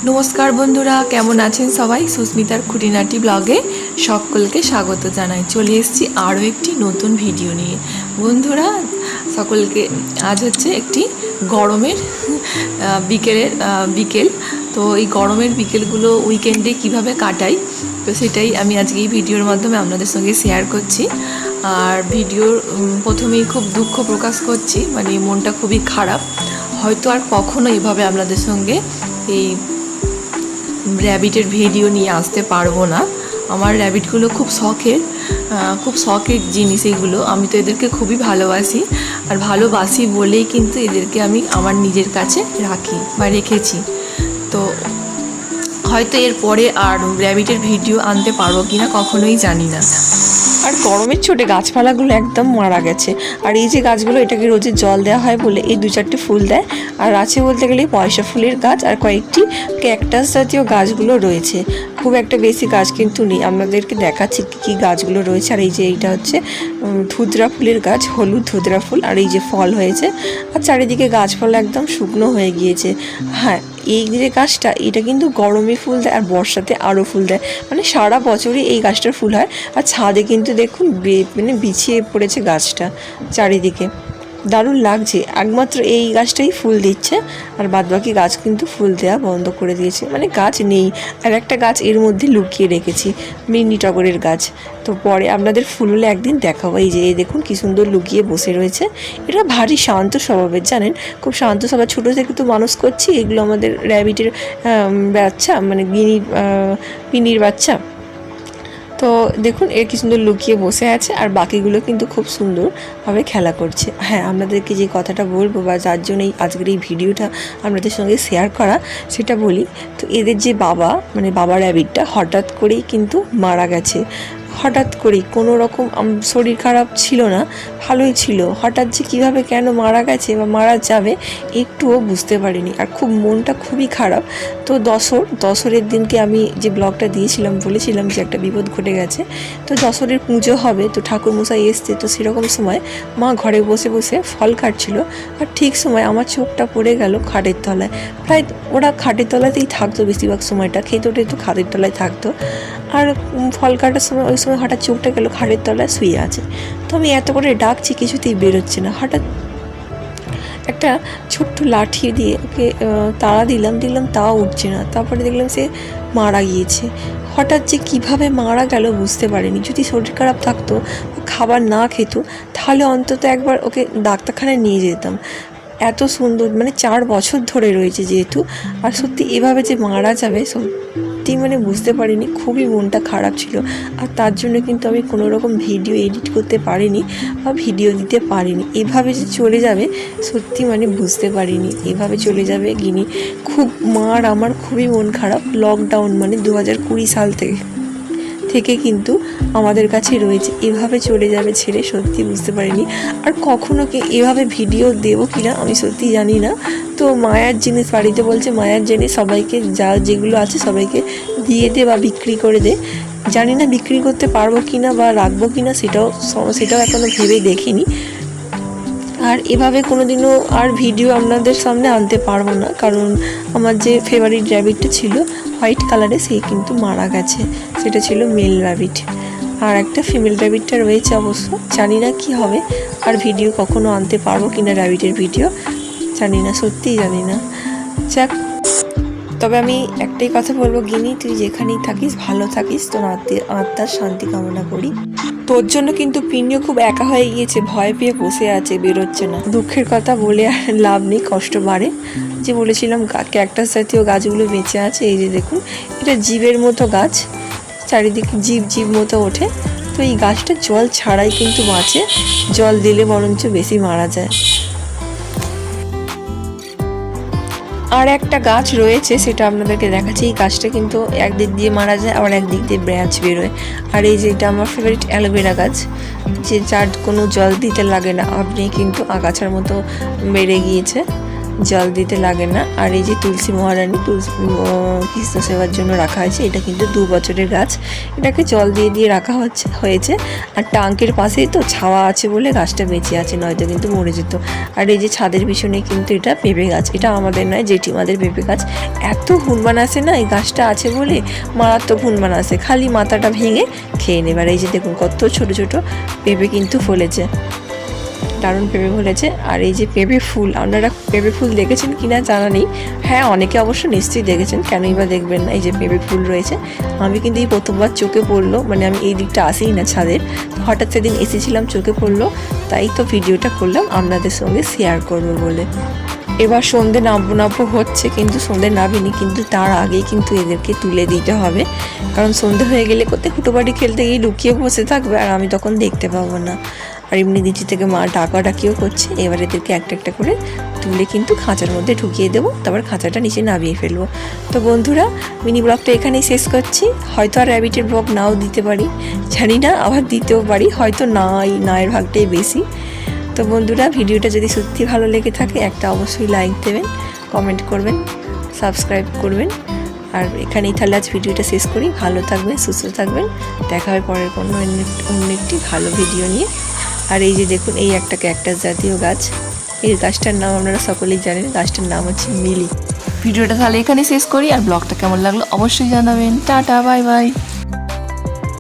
নমস্কার বন্ধুরা, কেমন আছেন সবাই? সুস্মিতার খুঁটিনাটি ব্লগে সকলকে স্বাগত জানাই। চলে এসেছি আরও একটি নতুন ভিডিও নিয়ে। বন্ধুরা সকলকে, আজ হচ্ছে একটি গরমের বিকেল। তো এই গরমের বিকেলগুলো উইকেন্ডে কিভাবে কাটাই, তো সেটাই আমি আজকে এই ভিডিওর মাধ্যমে আপনাদের সঙ্গে শেয়ার করছি। আর ভিডিওর প্রথমেই খুব দুঃখ প্রকাশ করছি, মানে মনটা খুবই খারাপ। হয়তো আর কখনো এভাবে আপনাদের সঙ্গে এই র্যাবিটের ভিডিও নিয়ে আসতে পারবো না। আমার র্যাবিটগুলো খুব শখের জিনিস এগুলো। আমি তো এদেরকে খুবই ভালোবাসি, আর ভালোবাসি বলেই কিন্তু এদেরকে আমি আমার নিজের কাছে রাখি বা রেখেছি। তো হয়তো এরপরে আর র্যাবিটের ভিডিও আনতে পারবো কিনা কখনোই জানি না। আর গরমের চোটে গাছপালাগুলো একদম মারা গেছে। আর এই যে গাছগুলো, এটাকে রোজে জল দেওয়া হয় বলে এই 2-4টে ফুল দেয়। আর আছে বলতে গেলে পয়সা ফুলের গাছ আর কয়েকটি ক্যাকটাস জাতীয় গাছগুলো রয়েছে। খুব একটা বেশি গাছ কিন্তু নেই। আপনাদেরকে দেখাচ্ছি কী গাছগুলো রয়েছে। আর এই যে এইটা হচ্ছে ধুতরা ফুলের গাছ, হলুদ ধুতরা ফুল। আর এই যে ফল হয়েছে, আর চারিদিকে গাছপালা একদম শুকনো হয়ে গিয়েছে। হ্যাঁ, এই যে গাছটা, এটা কিন্তু গরমে ফুল দেয় আর বর্ষাতে আরও ফুল দেয়, মানে সারা বছরই এই গাছটার ফুল হয়। আর ছাদে কিন্তু দেখুন মানে বিছিয়ে পড়েছে গাছটা চারিদিকে, দারুণ লাগছে। একমাত্র এই গাছটাই ফুল দিচ্ছে, আর বাদবাকি গাছ কিন্তু ফুল দেওয়া বন্ধ করে দিয়েছে, মানে গাছ নেই। আর একটা গাছ এর মধ্যে লুকিয়ে রেখেছি, মিনি টগরের গাছ। তো পরে আপনাদের ফুল হলে একদিন দেখাবো। এই যে এই দেখুন কি সুন্দর লুকিয়ে বসে রয়েছে। এটা ভারী শান্ত স্বভাবের, জানেন, খুব শান্ত স্বভাব। ছোটো থেকে তো মানুষ করছি। এগুলো আমাদের র্যাবিটের বাচ্চা, মানে পিনির বাচ্চা। তো দেখুন এর কি সুন্দর লুকিয়ে বসে আছে, আর বাকিগুলো কিন্তু খুব সুন্দরভাবে খেলা করছে। হ্যাঁ, আপনাদেরকে যে কথাটা বলবো বা যার জন্য আজকের এই ভিডিওটা আপনাদের সঙ্গে শেয়ার করা, সেটা বলি। তো এদের যে মানে বাবা র্যাবিটটা হঠাৎ করেই কিন্তু মারা গেছে। হঠাৎ করেই, কোনো রকম শরীর খারাপ ছিল না, ভালোই ছিল। হঠাৎ যে কীভাবে কেন মারা গেছে বা মারা যাবে একটুও বুঝতে পারিনি, আর খুব মনটা খুবই খারাপ। তো দশরের দিনকে আমি যে ব্লগটা দিয়েছিলাম, বলেছিলাম যে একটা বিপদ ঘটে গেছে। তো দশরের পুজো হবে, তো ঠাকুরমশাই এসছে। তো সেরকম সময় মা ঘরে বসে বসে ফল কাটছিল, আর ঠিক সময় আমার চোখটা পড়ে গেল খাটের তলায়। প্রায় ওরা খাটের তলাতেই থাকতো বেশিরভাগ সময়টা, খেতে তো খাটের তলায় থাকতো। আর ফল কাটার সময় ওই সময় হঠাৎ চোখটা গেল খাটের তলায় শুয়ে আছে। তো আমি এত করে ডাকছি, কিছুতেই বেরোচ্ছে না। হঠাৎ একটা ছোট্ট লাঠি দিয়ে ওকে তাড়া দিলাম, তাও উঠছে না। তারপরে দেখলাম সে মারা গিয়েছে। হঠাৎ যে কিভাবে মারা গেল বুঝতে পারিনি। যদি শরীর খারাপ থাকতো, খাবার না খেত, তাহলে অন্তত একবার ওকে ডাক্তারখানায় নিয়ে যেতাম। এত সুন্দর, মানে 4 বছর ধরে রয়েছে যেহেতু। আর সত্যি এভাবে যে মারা যাবে সত্যি মানে বুঝতে পারিনি, খুবই মনটা খারাপ ছিল। আর তার জন্য কিন্তু আমি কোনো রকম ভিডিও এডিট করতে পারিনি বা ভিডিও দিতে পারিনি। এভাবে যে চলে যাবে সত্যি মানে বুঝতে পারিনি, এভাবে চলে যাবে গিনি। খুব আমার খুবই মন খারাপ। লকডাউন মানে 2020 সাল থেকে কিন্তু আমাদের কাছে রয়েছে। এভাবে চলে যাবে ছেড়ে সত্যি বুঝতে পারিনি। আর কখনো কি এভাবে ভিডিও দেবো কিনা আমি সত্যি জানি না। তো মায়ার জিনিস বাড়িতে বলছে, মায়ার জিনিস সবাইকে যেগুলো আছে সবাইকে দিয়ে দে বা বিক্রি করে দে। জানি না বিক্রি করতে পারবো কিনা বা রাখবো কিনা, সেটাও এখনো ভেবে দেখিনি। আর এভাবে কোনোদিনও আর ভিডিও আপনাদের সামনে আনতে পারবো না, কারণ আমার যে ফেভারিট র্যাবিটটা ছিল হোয়াইট কালারে, সেই কিন্তু মারা গেছে। সেটা ছিল মেল র্যাবিট। আর একটা ফিমেল র্যাবিটটা রয়েছে অবশ্য, জানি না কি হবে। আর ভিডিও কখনো আনতে পারবো কিনা র্যাবিটের ভিডিও জানি না, সত্যিই জানি না। যাক, তবে আমি একটাই কথা বলবো, গিনি তুই যেখানেই থাকিস ভালো থাকিস, তোর আত্মার শান্তি কামনা করি। তোর জন্য কিন্তু পিনিও খুব একা হয়ে গিয়েছে, ভয় পেয়ে বসে আছে, বেরোচ্ছে না। দুঃখের কথা বলে আর লাভ নেই, কষ্ট বাড়ে। যে বলেছিলাম ক্যাকটাস জাতীয় গাছগুলো বেঁচে আছে। এই যে দেখুন, এটা জীবের মতো গাছ, চারিদিকে জীব মতো ওঠে। তো এই গাছটা জল ছাড়াই কিন্তু বাঁচে, জল দিলে বরঞ্চ বেশি মারা যায়। আর একটা গাছ রয়েছে, সেটা আপনাদেরকে দেখাচ্ছি। এই গাছটা কিন্তু একদিক দিয়ে মারা যায়, আবার একদিক দিয়ে ব্রাঞ্চ বেরোয়। আর এই যে এটা আমার ফেভারিট অ্যালোভেরা গাছ, যে যার কোনো জল দিতে লাগে না, আপনি কিন্তু আগাছার মতো বেড়ে গিয়েছে। জল দিতে লাগে না। আর এই যে তুলসী মহারানী কৃষ্ণ সেবার জন্য রাখা হয়েছে, এটা কিন্তু 2 বছরের গাছ, এটাকে জল দিয়ে দিয়ে রাখা হয়েছে। আর টাঙ্কের পাশেই তো ছাওয়া আছে বলে গাছটা বেঁচে আছে, নয়তো কিন্তু মরে যেত। আর এই যে ছাদের পিছনে কিন্তু এটা পেঁপে গাছ, এটা আমাদের নয়, জেঠিমাদের পেঁপে গাছ। এত হুনবান আসে না এই গাছটা আছে বলে, মারাত্মক হুনবান আসে, খালি মাথাটা ভেঙে খেয়ে নেবে। আর এই যে দেখুন কত ছোট ছোট পেঁপে কিন্তু ফলেছে, দারুণ পেঁপে ফলেছে। আর এই যে পেঁপে ফুল, আপনারা পেঁপে ফুল দেখেছেন কিনা জানা নেই, হ্যাঁ অনেকে অবশ্য নিশ্চয়ই দেখেছেন, কেনই বা দেখবেন না। এই যে পেঁপে ফুল রয়েছে, আমি কিন্তু এই প্রথমবার চোখে পড়লো, মানে আমি এই দিকটা আসিই না ছাদের, হঠাৎ সেদিন এসেছিলাম চোখে পড়লো, তাই তো ভিডিওটা করলাম আপনাদের সঙ্গে শেয়ার করবো বলে। এবার সন্ধে নামবো হচ্ছে, কিন্তু সন্ধে নামিনি, কিন্তু তার আগেই কিন্তু এদেরকে তুলে দিতে হবে, কারণ সন্ধে হয়ে গেলে কোথায় হুটোপাটি খেলতে গিয়ে লুকিয়ে বসে থাকবে আর আমি তখন দেখতে পাবো না। আর এমনি নিচে থেকে মা ডাকাডাকিও করছে। এবার এদেরকে একটা একটা করে তুলে কিন্তু খাঁচার মধ্যে ঢুকিয়ে দেবো, তারপর খাঁচাটা নিচে নামিয়ে ফেলবো। তো বন্ধুরা, মিনি ব্লগটা এখানেই শেষ করছি। হয়তো আর র্যাবিটের ব্লগ নাও দিতে পারি, জানি না, আবার দিতেও পারি, হয়তো নায়ের ভাগটাই বেশি। তো বন্ধুরা, ভিডিওটা যদি সত্যি ভালো লেগে থাকে একটা অবশ্যই লাইক দেবেন, কমেন্ট করবেন, সাবস্ক্রাইব করবেন। আর এখানেই তাহলে আজ ভিডিওটা শেষ করি। ভালো থাকবেন, সুস্থ থাকবেন, দেখা হয় পরের কোনো অন্য একটি ভালো ভিডিও নিয়ে। আর এই যে দেখুন, এই একটা ক্যাকটাস জাতীয় গাছ, এই গাছটার নাম আপনারা সকলেই জানেন, গাছটার নাম হচ্ছে মিলি। ভিডিওটা তাহলে এখানে শেষ করি, আর ব্লগটা কেমন লাগলো অবশ্যই জানাবেন। Tata, bye bye.